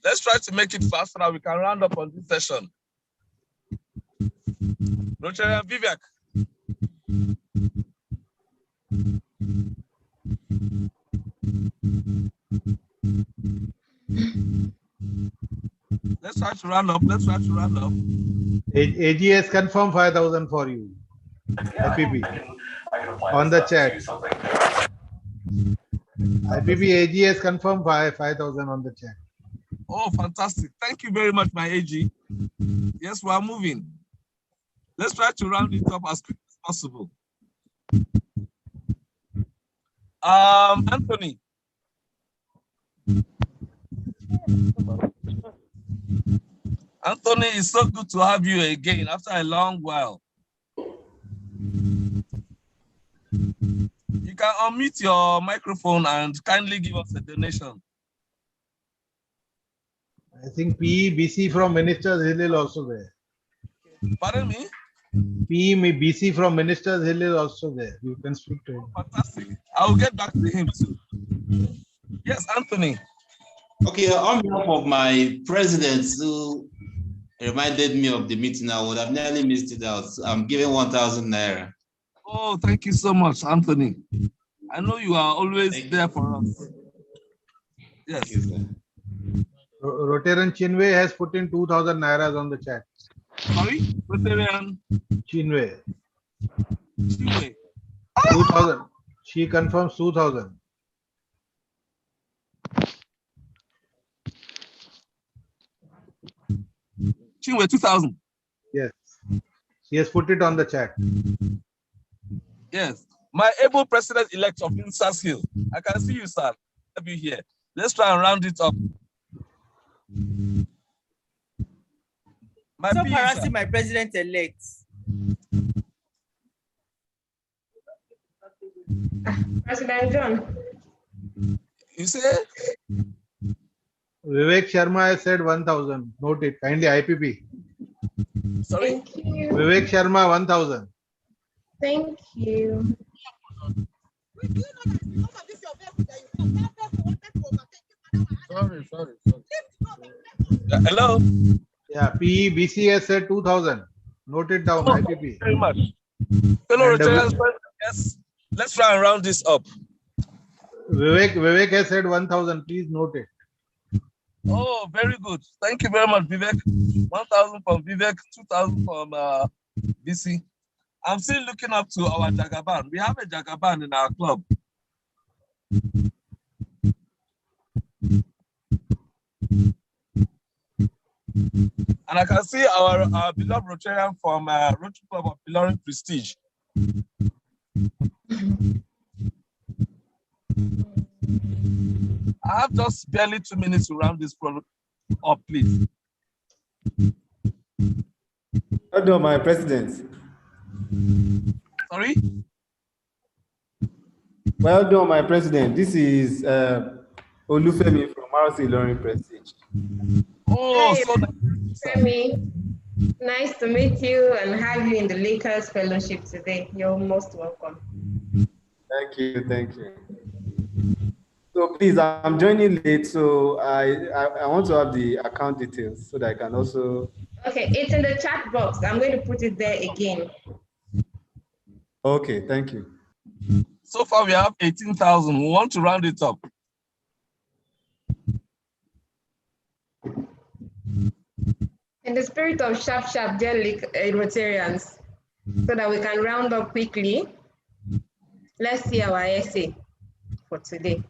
Let's try to make it fast so that we can round up on this session. Rotarian Vivek. Let's try to round up. AG has confirmed 5,000 for you. IPP. On the chat. IPP AG has confirmed 5,000 on the chat. Oh, fantastic. Thank you very much, my AG. Yes, we are moving. Let's try to round it up as quick as possible. Anthony. Anthony, it's so good to have you again after a long while. You can unmute your microphone and kindly give us a donation. I think PEBC from Ministers Hill is also there. Pardon me? PEBC from Ministers Hill is also there. You can speak to him. Fantastic. I will get back to him too. Yes, Anthony. Okay, on behalf of my president who reminded me of the meeting, I would have nearly missed it out. I'm giving 1,000 naira. Oh, thank you so much, Anthony. I know you are always there for us. Yes. Rotarian Chinwe has put in 2,000 nairas on the chat. Sorry? Rotarian Chinwe. Chinwe. 2,000. She confirms 2,000. Chinwe, 2,000. Yes. She has put it on the chat. Yes. My able president-elect of Insas Hill. I can see you, sir. Have you here? Let's try and round it up. Stop harassing my president-elect. President John. You say? Vivek Sharma has said 1,000. Note it. Kindly IPP. Sorry? Thank you. Vivek Sharma 1,000. Thank you. Sorry. Yeah, hello? Yeah, PEBC has said 2,000. Note it down, IPP. Thank you very much. Fellow Rotarians, yes, let's try and round this up. Vivek has said 1,000. Please note it. Oh, very good. Thank you very much, Vivek. 1,000 from Vivek, 2,000 from BC. I'm still looking up to our Jagaban. We have a Jagaban in our club. And I can see our beloved Rotarian from Rotary Club of Ilorin Prestige. I have just barely 2 minutes to round this product up, please. Well done, my president. Sorry? Well done, my president. This is Olufemi from RC Ilorin Prestige. Oh, Hey, so Femi. Nice to meet you and have you in the Lakers Fellowship today. You're most welcome. Thank you. So please, I'm joining late, so I want to have the account details so that I can also. Okay, it's in the chat box. I'm going to put it there again. Okay, thank you. So far, we have 18,000. We want to round it up. In the spirit of sharp, dear Rotarians, so that we can round up quickly, let's see our essay for today.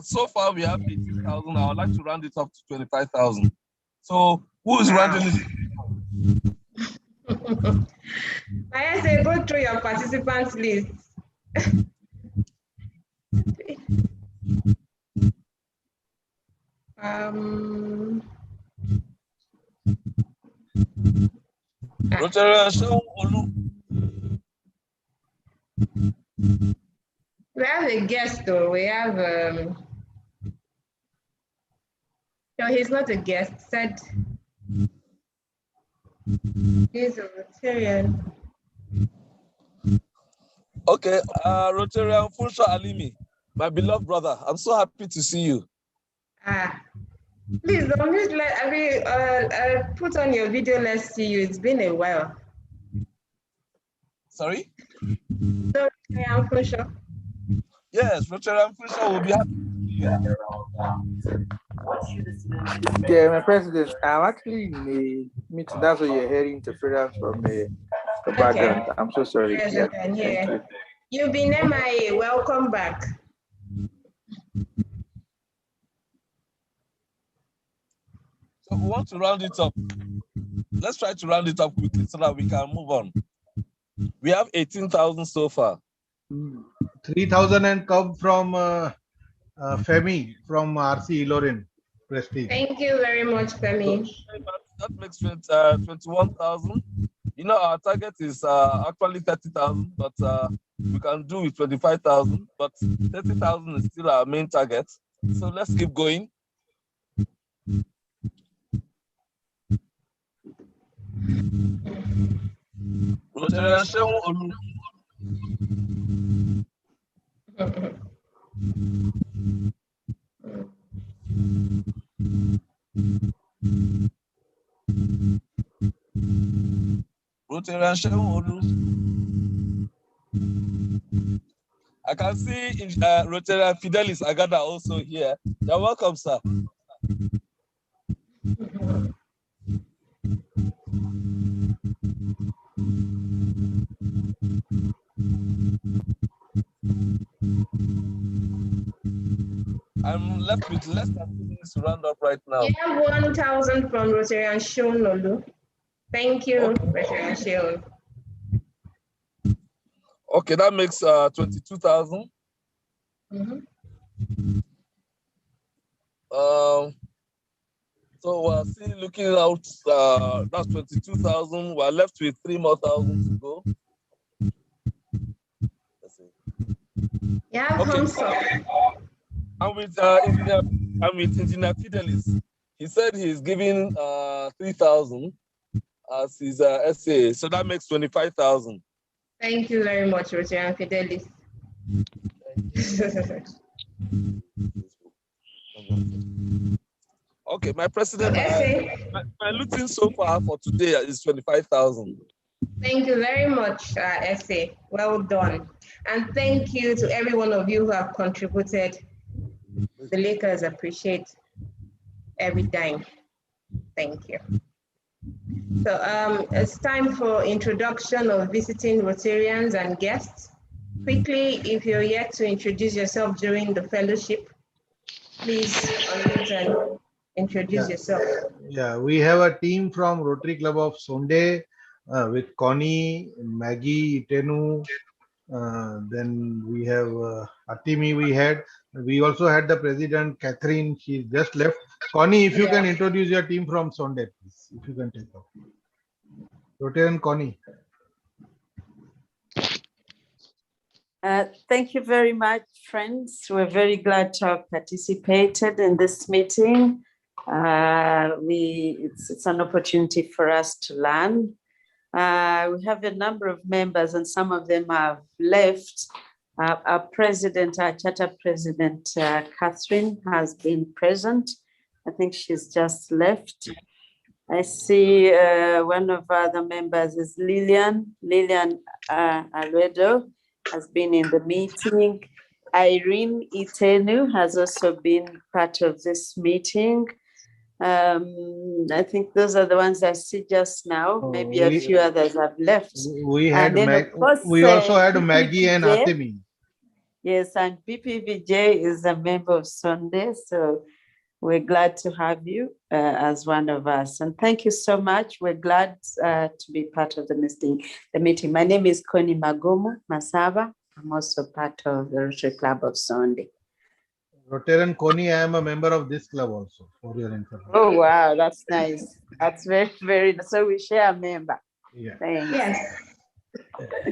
So far, we have 18,000. I would like to round it up to 25,000. So, who is rounding it? I say go through your participants list. We have a guest though. We have no, he's not a guest. Said he's a Rotarian. Okay, Rotarian Funsho Alimi, my beloved brother. I'm so happy to see you. Please don't miss. Put on your video. Let's see you. It's been a while. Sorry? Rotarian Funsho. Yes, Rotarian Funsho will be happy. Yeah, my president, I'm actually in a meeting. That's why you're hearing interference from the background. Okay. I'm so sorry. Yes, I can hear. You've been MIA. Welcome back. So we want to round it up. Let's try to round it up quickly so that we can move on. We have 18,000 so far. 3,000 and come from Femi from RC Ilorin. Prestige. Thank you very much, Femi. That makes 21,000. You know, our target is actually 30,000, but we can do with 25,000. But 30,000 is still our main target. So let's keep going. I can see Rotarian Fidelis Agada also here. You're welcome, sir. I'm left with less than 2 minutes to round up right now. You have 1,000 from Rotarian Sean Lolu. Thank you, Rotarian Sean. Okay, that makes 22,000. So we're still looking out. That's 22,000. We're left with 3 more thousand to go. Yeah, okay. I'm with Engineer Fidelis. He said he's giving 3,000 as his essay, so that makes 25,000. Thank you very much, Rotarian Fidelis. Okay, my president, my looting so far for today is 25,000. Thank you very much, Essay. Well done. And thank you to every one of you who have contributed. The Lakers appreciate every dime. Thank you. So it's time for introduction of visiting Rotarians and guests. Quickly, if you're yet to introduce yourself during the fellowship, please unmute and introduce yourself. Yeah, we have a team from Rotary Club of Sonde with Connie, Maggie, Itenu. Then we have Atimi. We also had the president Catherine. She just left. Connie, if you can introduce your team from Sonde, please. If you can take off. Rotarian Connie. Thank you very much, friends. We're very glad to have participated in this meeting. It's an opportunity for us to learn. We have a number of members and some of them have left. Our charter president, Catherine, has been present. I think she's just left. I see one of the members is Lillian. Lillian Alredo has been in the meeting. Irene Itenu has also been part of this meeting. I think those are the ones I see just now. Maybe a few others have left. We had And then, of course, we also had Maggie and PPVJ. Atemi. Yes, and PPVJ is a member of Sunday, so we're glad to have you as one of us. And thank you so much. We're glad to be part of the meeting. My name is Connie Magomo Masaba. I'm also part of the Rotary Club of Sunday. Rotarian Connie, I am a member of this club also, for your information. Oh, wow, that's nice. That's very, very, so we share a member. Yeah. Thanks. Yes.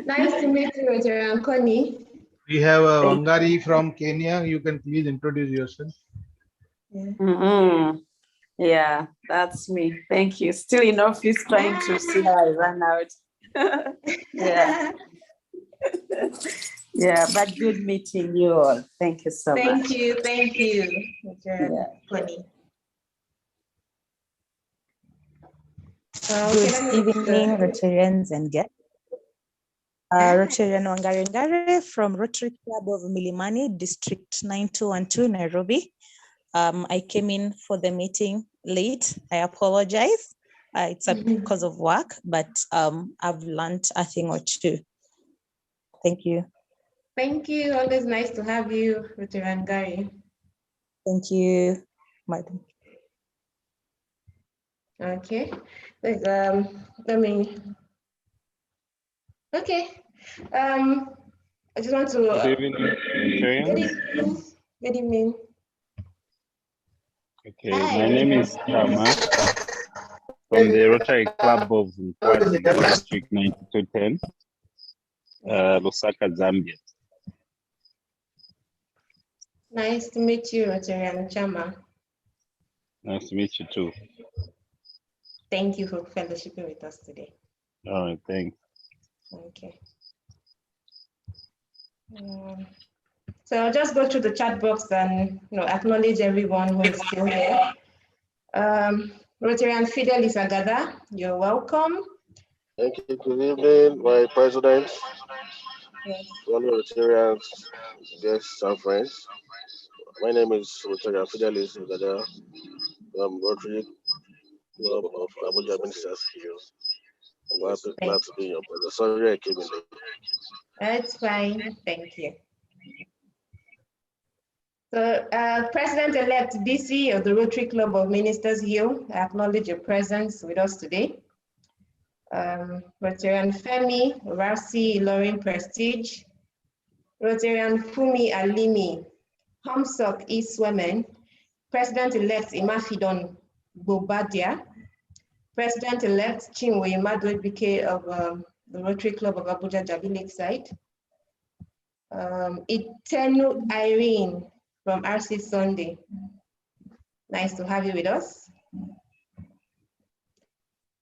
Nice to meet you, Rotarian Connie. We have a Wangari from Kenya. You can please introduce yourself. Yeah. Yeah, that's me. Thank you. Still in office trying to see how I run out. Yeah. Yeah, but good meeting you all. Thank you so much. Thank you, Mr. Connie. Good evening, Rotarians and guests. Rotarian Wangari from Rotary Club of Milimani, District 9212, Nairobi. I came in for the meeting late. I apologize. It's because of work, but I've learned a thing or two. Thank you. Thank you. Always nice to have you, Rotarian Wangari. Thank you, madam. Okay. Okay. I just want to. Good evening, Rotarians. Good evening. Okay, my name is Tama from the Rotary Club of Nkwasi, District 9210, Lusaka, Zambia. Nice to meet you, Rotarian Chama. Nice to meet you too. Thank you for fellowshipping with us today. All right, thanks. Okay. So I'll just go through the chat box and acknowledge everyone who is still here. Rotarian Fidelis Agada, you're welcome. Thank you. Good evening, my president, fellow Rotarians, guests and friends. My name is Rotarian Fidelis Agada. I'm Rotary Club of Abuja Ministers here. I'm glad to be your presence. Sorry I came in late. That's fine. Thank you. So, President-elect DC of the Rotary Club of Ministers here, I acknowledge your presence with us today. Rotarian Femi of RC Loring Prestige, Rotarian Fumi Alimi, Hamsok East Women, President-elect Imafidon Bobadia, President-elect Chinwe Madwebike of the Rotary Club of Abuja, Jabi, Lakeside, Itenu Irene from RC Sunday. Nice to have you with us.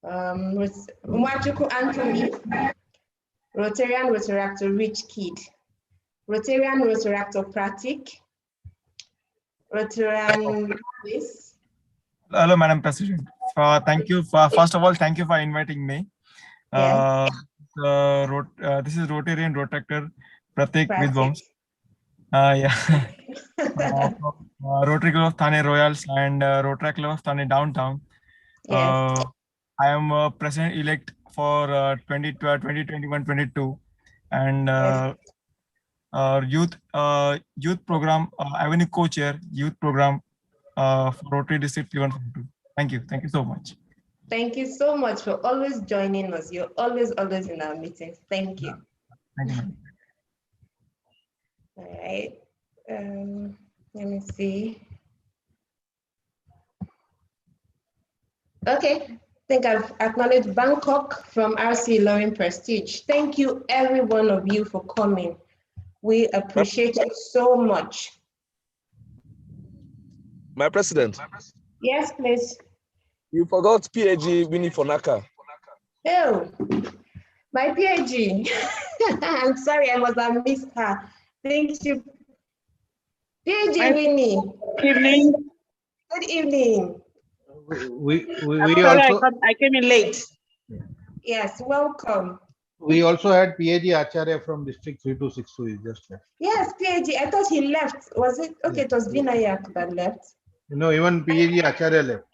Umachuku Anthony, Rotarian Rotaractor Rich Kid, Rotarian Rotaractor Pratik, Rotarian Chris. Hello, Madam President. Thank you for, first of all, thank you for inviting me. This is Rotarian Rotaractor Pratik Vidwams. Rotary Club of Thane Royals and Rotary Club of Thane Downtown. I am president-elect for 2021-22 and youth program, Avenue co-chair, youth program for Rotary District 3142. Thank you. Thank you so much. Thank you so much for always joining us. You're always in our meetings. Thank you. Thank you. All right. Let me see. Okay. I think I've acknowledged Bangkok from RC Loring Prestige. Thank you, every one of you, for coming. We appreciate it so much. My president. Yes, please. You forgot PAG Winnie Fonaka. Oh, my PAG. I'm sorry, I must have missed her. Thank you. PAG Winnie. Good evening. Good evening. we Sorry, also I came in late. Yes, welcome. we also had PAG Acharya from District 3262. He just left. Yes, PAG. I thought he left. Was it? Okay, it was Vinayak that left. You know, even PAG Acharya left.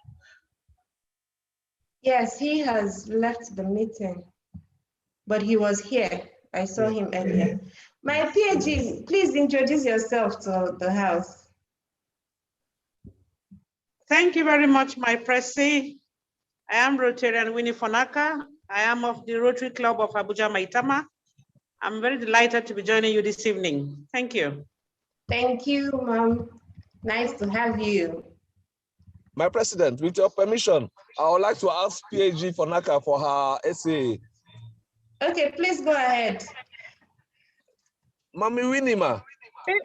Yes, he has left the meeting, but he was here. I saw him earlier. My PAG, please introduce yourself to the house. Thank you very much, my Presi. I am Rotarian Winnie Fonaka. I am of the Rotary Club of Abuja, Maitama. I'm very delighted to be joining you this evening. Thank you. Thank you, Mom. Nice to have you. My President, with your permission, I would like to ask PAG Fonaka for her essay. Okay, please go ahead. Mommy Winnie, ma.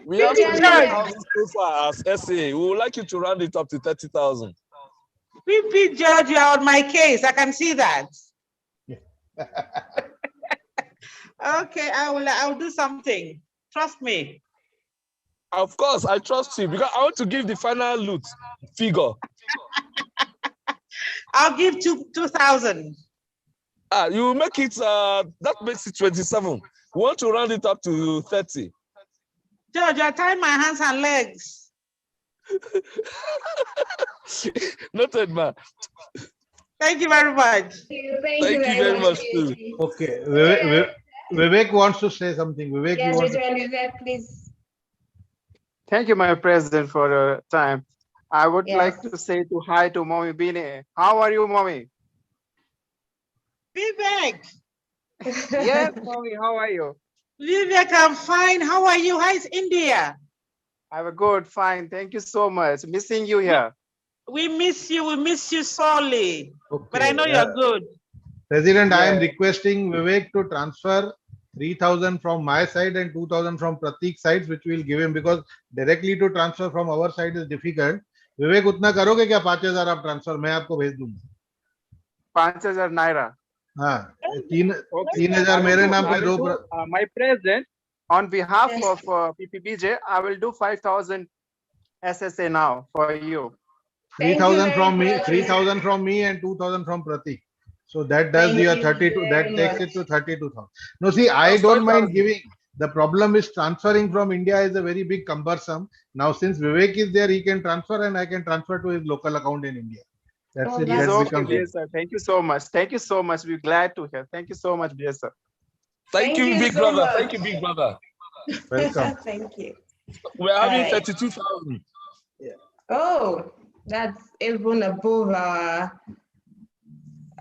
We have 20,000 so far as essay. We would like you to round it up to 30,000. PP George, you are on my case. I can see that. Okay, I'll do something. Trust me. Of course, I trust you because I want to give the final loot figure. I'll give 2,000. You make it, that makes it 27. We want to round it up to 30. George, you're tying my hands and legs. Noted, ma. Thank you very much. Thank you very much too. Okay, Vivek wants to say something. Vivek, yes, you want to... Vivek, please. Thank you, my president, for the time. I would like to say hi to Mommy Bine. How are you, Mommy? Vivek. Yes, Mommy, how are you? Vivek, I'm fine. How are you? How is India? I'm good, fine. Thank you so much. Missing you here. We miss you. We miss you sorely. Okay. But I know you're good. President, I am requesting Vivek to transfer 3,000 from my side and 2,000 from Pratik's side, which we will give him because directly to transfer from our side is difficult. Vivek, उतना करोगे क्या? 5,000 आप transfer मैं आपको भेज दूंगा. 5,000 naira. हाँ, 3,000 मेरे नाम पे दो. My president, on behalf of PPBJ, I will do 5,000 SSA now for you. 3,000 from me, 3,000 from me, and 2,000 from Pratik. So that does your 32. That takes it to 32,000. No, see, I don't mind giving. The problem is transferring from India is a very big cumbersome. Now, since Vivek is there, he can transfer, and I can transfer to his local account in India. That's it. That becomes dear sir. Thank you so much. Thank you so much. We're glad to hear. Thank you so much, dear sir. Thank you, big so brother. much. Thank you, big brother. Welcome. Thank you. We're having 32,000. Yeah. Oh, that's even above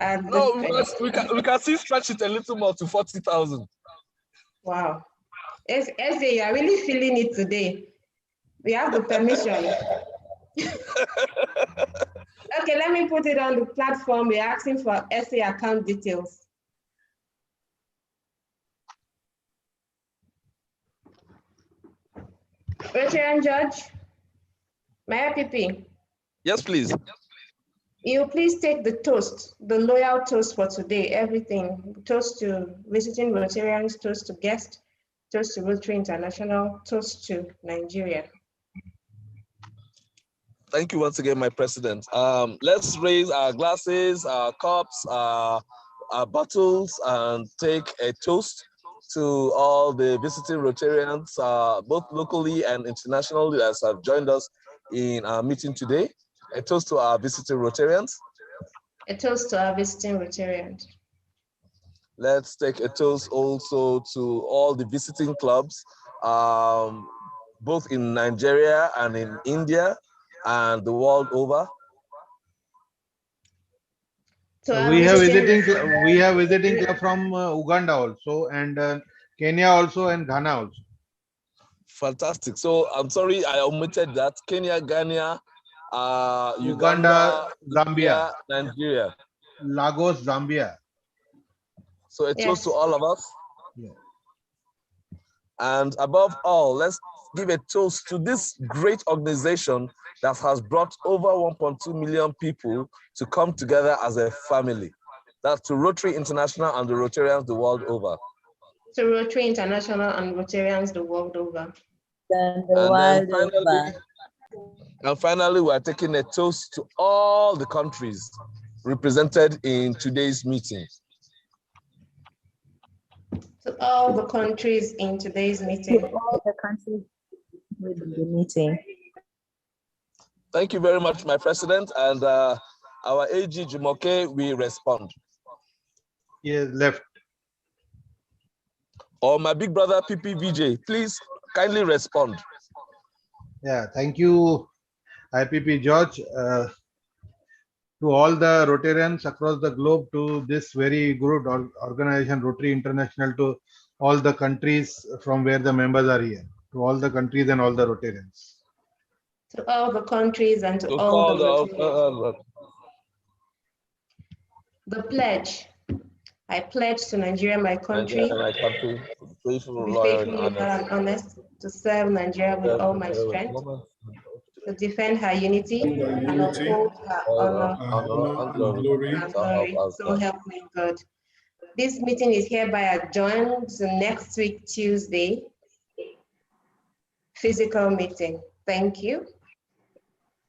no, we can still stretch it a little more to 40,000. Wow. Eze, you are really feeling it today. We have the permission. Okay, let me put it on the platform. We're asking for SA account details. Rotarian Judge, Mayor PP. Yes, please. You please take the toast, the loyal toast for today, everything. Toast to visiting Rotarians, toast to guests, toast to Rotary International, toast to Nigeria. Thank you once again, my president. Let's raise our glasses, our cups, our bottles, and take a toast to all the visiting Rotarians, both locally and internationally, that have joined us in our meeting today. A toast to our visiting Rotarians. A toast to our visiting Rotarians. Let's take a toast also to all the visiting clubs, both in Nigeria and in India and the world over. We have visiting club from Uganda also, and Kenya also, and Ghana also. Fantastic. So I'm sorry I omitted that. Kenya, Ghana, Uganda, Zambia, Nigeria, Lagos, Zambia. So a toast to all of us. Yeah. And above all, let's give a toast to this great organization that has brought over 1.2 million people to come together as a family. That's to Rotary International and the Rotarians the world over. To Rotary International and Rotarians the world over. The world over. And finally, we are taking a toast to all the countries represented in today's meeting. To all the countries in today's meeting. To all the countries in the meeting. Thank you very much, my president. And our AG Jumoke will respond. Yes, left. Or my big brother PPVJ, please kindly respond. Yeah, thank you, IPP George. To all the Rotarians across the globe, to this very good organization, Rotary International, to all the countries from where the members are here, to all the countries and all the Rotarians. To all the countries and to all the Rotarians. The pledge. I pledge to Nigeria, my country, to be faithful, loyal, and honest, to serve Nigeria with all my strength, to defend her unity and uphold her honor and glory. So help me God. This meeting is hereby adjourned to next week, Tuesday, physical meeting. Thank you.